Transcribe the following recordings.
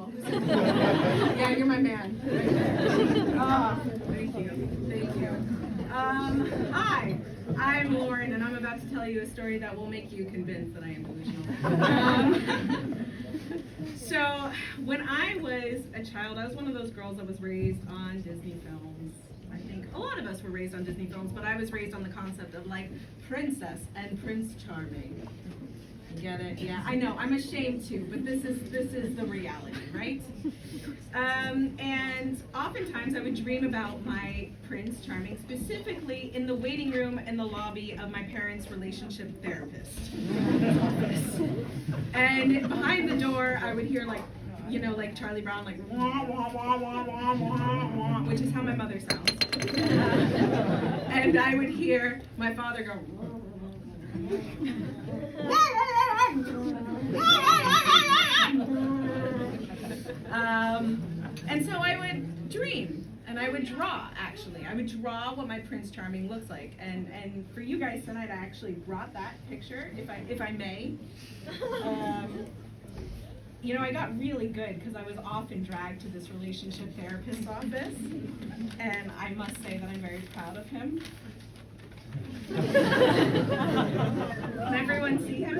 Michael. Yeah, you're my man. Oh, thank you. Thank you. Hi, I'm Lauren, and I'm about to tell you a story that will make you convinced that I am delusional. So, when I was a child, I was one of those girls that was raised on Disney films. I think a lot of us were raised on Disney films, but I was raised on the concept of like Princess and Prince Charming. Get it? Yeah, I know. I'm ashamed too, but this is the reality, right? And oftentimes I would dream about my Prince Charming, specifically in the waiting room in the lobby of my parents' relationship therapist office. And behind the door, I would hear like, you know, like Charlie Brown, like wah wah wah wah wah wah wah, which is how my mother sounds. And I would hear my father go. And so I would dream, and I would draw, actually. I would draw what my Prince Charming looks like. And for you guys tonight, I actually brought that picture, if I may. You know, I got really good because I was often dragged to this relationship therapist's office, and I must say that I'm very proud of him. Can everyone see him?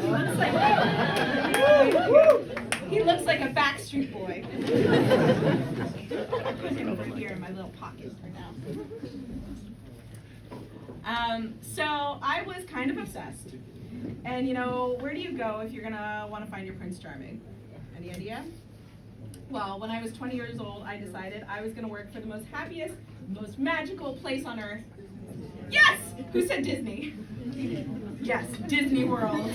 He looks like a Backstreet Boy. I'll put him over here in my little pocket for now. So I was kind of obsessed. And you know, where do you go if you're gonna want to find your Prince Charming? Any idea? Well, when I was 20 years old, I decided I was gonna work for the most happiest, most magical place on earth. Yes! Who said Disney? Yes, Disney World.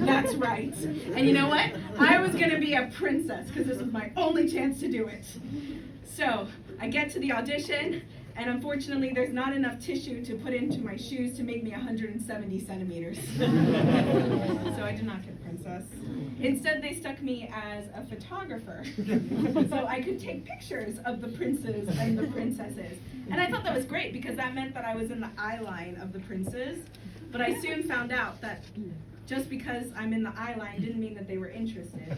That's right. And you know what? I was going to be a princess because this was my only chance to do it. So I get to the audition, and unfortunately there's not enough tissue to put into my shoes to make me 170 centimeters. So I did not get princess. Instead, they stuck me as a photographer so I could take pictures of the princes and the princesses. And I thought that was great because that meant that I was in the eye line of the princes. But I soon found out that just because I'm in the eye line didn't mean that they were interested.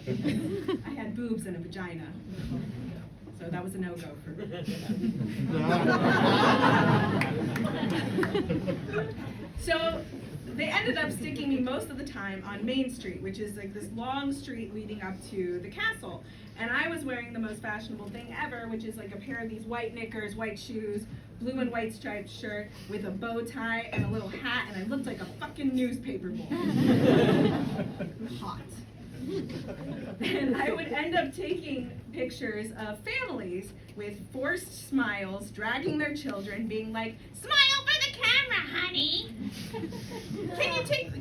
I had boobs and a vagina. So that was a no-go for me. So they ended up sticking me most of the time on Main Street, which is like this long street leading up to the castle. And I was wearing the most fashionable thing ever, which is like a pair of these white knickers, white shoes, blue and white striped shirt with a bow tie and a little hat, and I looked like a fucking newspaper boy. Hot. And I would end up taking pictures of families with forced smiles, dragging their children, being like, "Smile for the camera, honey.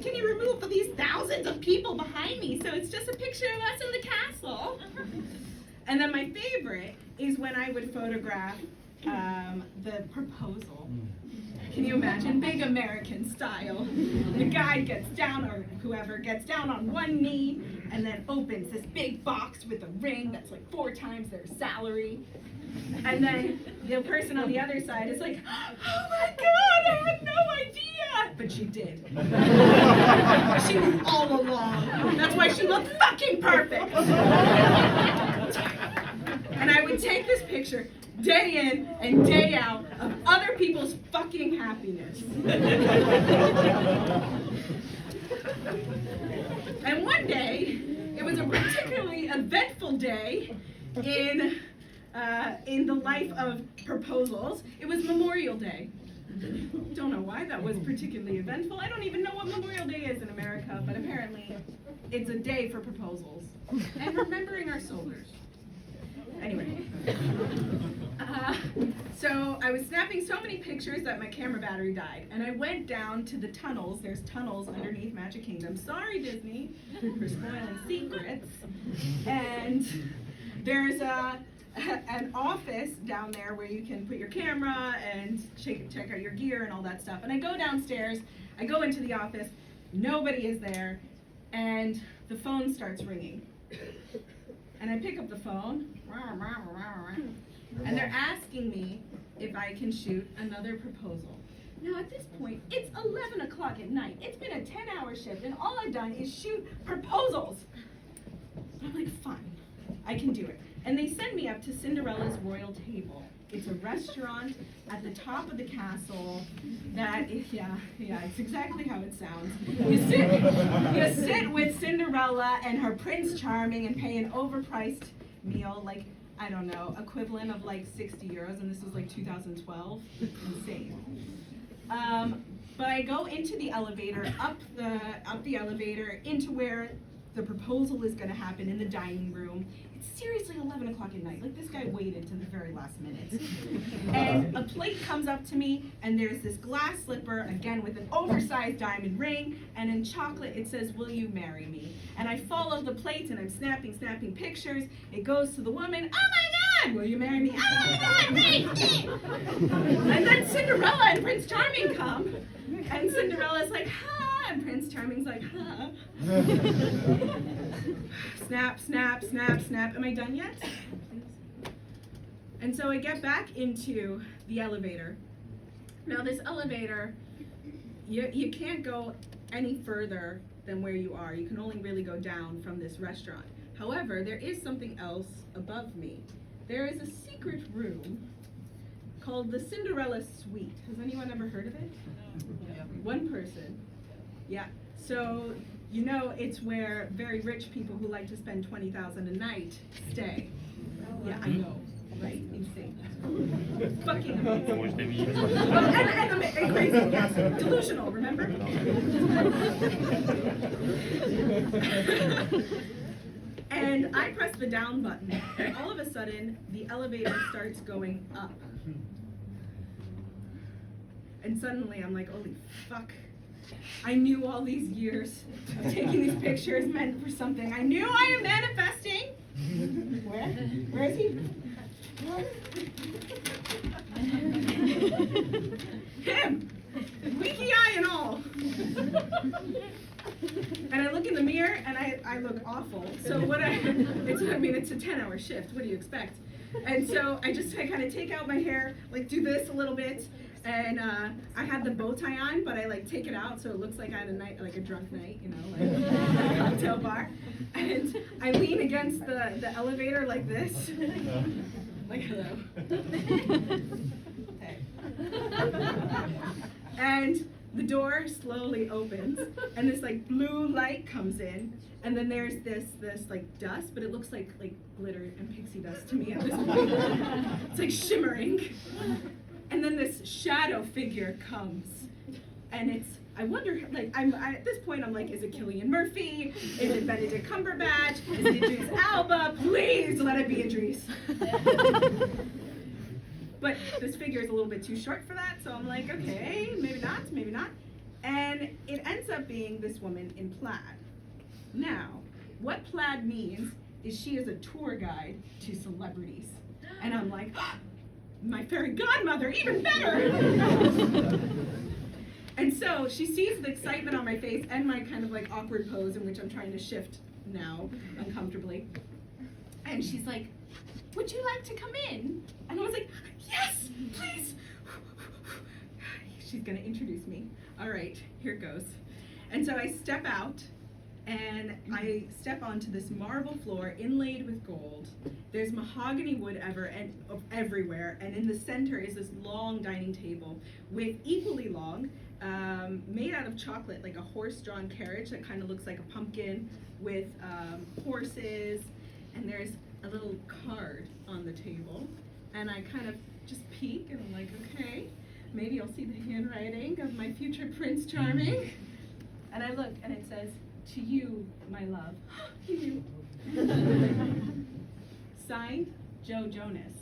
Can you remove these thousands of people behind me so it's just a picture of us in the castle?" And then my favorite is when I would photograph the proposal. Can you imagine? Big American style. The guy gets down, or whoever gets down on one knee and then opens this big box with a ring that's like 4 times their salary. And then the person on the other side is like, "Oh my God, I had no idea." But she did. She knew all along. That's why she looked fucking perfect. And I would take this picture day in and day out of other people's fucking happiness. And one day, it was a particularly eventful day in the life of proposals. It was Memorial Day. Don't know why that was particularly eventful. I don't even know what Memorial Day is in America, but apparently it's a day for proposals and remembering our soldiers. Anyway, so I was snapping so many pictures that my camera battery died, and I went down to the tunnels. There's tunnels underneath Magic Kingdom. Sorry, Disney, for spoiling secrets. And there's an office down there where you can put your camera and check out your gear and all that stuff. And I go downstairs, I go into the office, nobody is there, and the phone starts ringing. And I pick up the phone, and they're asking me if I can shoot another proposal. Now at this point, it's 11 o'clock at night. It's been a 10-hour shift, and all I've done is shoot proposals. I'm like, fine, I can do it. And they send me up to Cinderella's Royal Table. It's a restaurant at the top of the castle that, yeah, it's exactly how it sounds. You sit with Cinderella and her Prince Charming and pay an overpriced meal, like, I don't know, equivalent of like 60 euros, and this was like 2012. Insane. But I go into the elevator, up the elevator, into where the proposal is going to happen in the dining room. It's seriously 11 o'clock at night. Like, this guy waited to the very last minute. And a plate comes up to me, and there's this glass slipper, again with an oversized diamond ring, and in chocolate it says, "Will you marry me?" And I follow the plate, and I'm snapping pictures. It goes to the woman, "Oh my God, will you marry me? Oh my God, me!" And then Cinderella and Prince Charming come, and Cinderella's like, "Huh," and Prince Charming's like, "Huh." Snap, snap, snap, snap. Am I done yet? And so I get back into the elevator. Now this elevator, you can't go any further than where you are. You can only really go down from this restaurant. However, there is something else above me. There is a secret room called the Cinderella Suite. Has anyone ever heard of it? No. One person. Yeah. So, you know, it's where very rich people who like to spend $20,000 a night stay. Yeah, I know, right? Insane. Fucking amazing. And crazy, yes. Delusional, remember? And I press the down button, and all of a sudden, the elevator starts going up. And suddenly, I'm like, holy fuck. I knew all these years of taking these pictures meant for something. I knew I am manifesting. Where? Where is he? Him! Winky eye and all. And I look in the mirror and I look awful. So it's a 10-hour shift. What do you expect? And so I kind of take out my hair, like do this a little bit. And I had the bow tie on, but I like take it out so it looks like I had a night, like a drunk night, you know, like at a cocktail bar. And I lean against the elevator like this, like hello. Hey. And the door slowly opens, and this like blue light comes in, and then there's this like dust, but it looks like glitter and pixie dust to me at this point. It's like shimmering. And then this shadow figure comes, and I wonder, like, at this point, I'm like, is it Cillian Murphy? Is it Benedict Cumberbatch? Is it Idris Elba? Please let it be Idris. But this figure is a little bit too short for that, so I'm like, okay, maybe not, maybe not. And it ends up being this woman in plaid. Now, what plaid means is she is a tour guide to celebrities. And I'm like, my fairy godmother, even better! And so she sees the excitement on my face and my kind of like awkward pose in which I'm trying to shift now uncomfortably. And she's like, would you like to come in? And I was like, yes, please. She's gonna introduce me. All right, here it goes. And so I step out, and I step onto this marble floor inlaid with gold. There's mahogany wood everywhere, and in the center is this long dining table with equally long, made out of chocolate, like a horse-drawn carriage that kind of looks like a pumpkin with horses, and there's a little card on the table, and I kind of just peek, and I'm like, okay, maybe I'll see the handwriting of my future Prince Charming. And I look, and it says, to you, my love. He knew. Signed, Joe Jonas.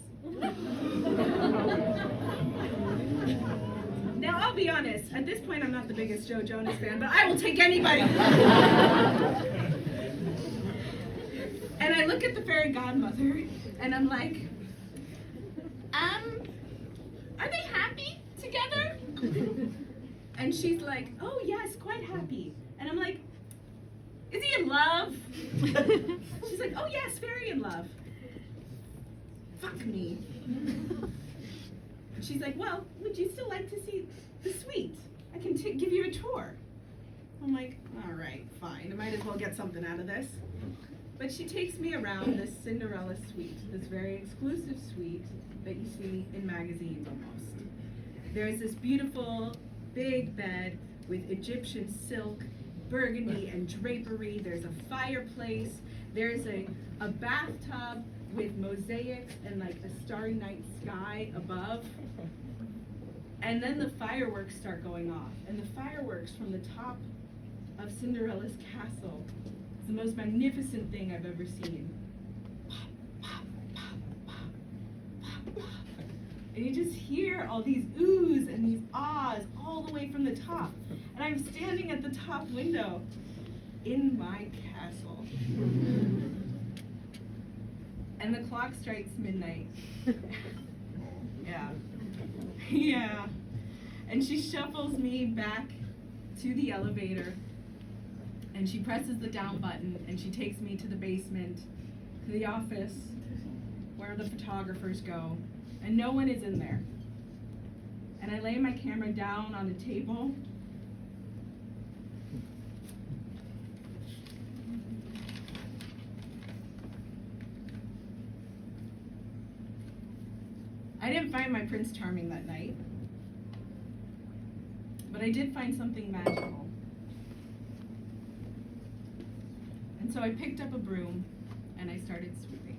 Now, I'll be honest, at this point I'm not the biggest Joe Jonas fan, but I will take anybody. And I look at the fairy godmother, and I'm like, are they happy together? And she's like, oh yes, quite happy. And I'm like, is he in love? She's like, oh yes, very in love. Fuck me. And she's like, well, would you still like to see the suite? I can give you a tour. I'm like, all right, fine. I might as well get something out of this. But she takes me around this Cinderella suite, this very exclusive suite that you see in magazines almost. There's this beautiful big bed with Egyptian silk, burgundy and drapery. There's a fireplace. There's a bathtub with mosaics and like a starry night sky above. And then the fireworks start going off. And the fireworks from the top of Cinderella's castle is the most magnificent thing I've ever seen. Pop, pop, pop, pop, pop, pop. And you just hear all these oohs and these ahs all the way from the top. And I'm standing at the top window in my castle. And the clock strikes midnight. Yeah. Yeah. And she shuffles me back to the elevator, and she presses the down button, and she takes me to the basement, to the office where the photographers go, and no one is in there. And I lay my camera down on the table. I didn't find my Prince Charming that night, but I did find something magical. And so I picked up a broom and I started sweeping.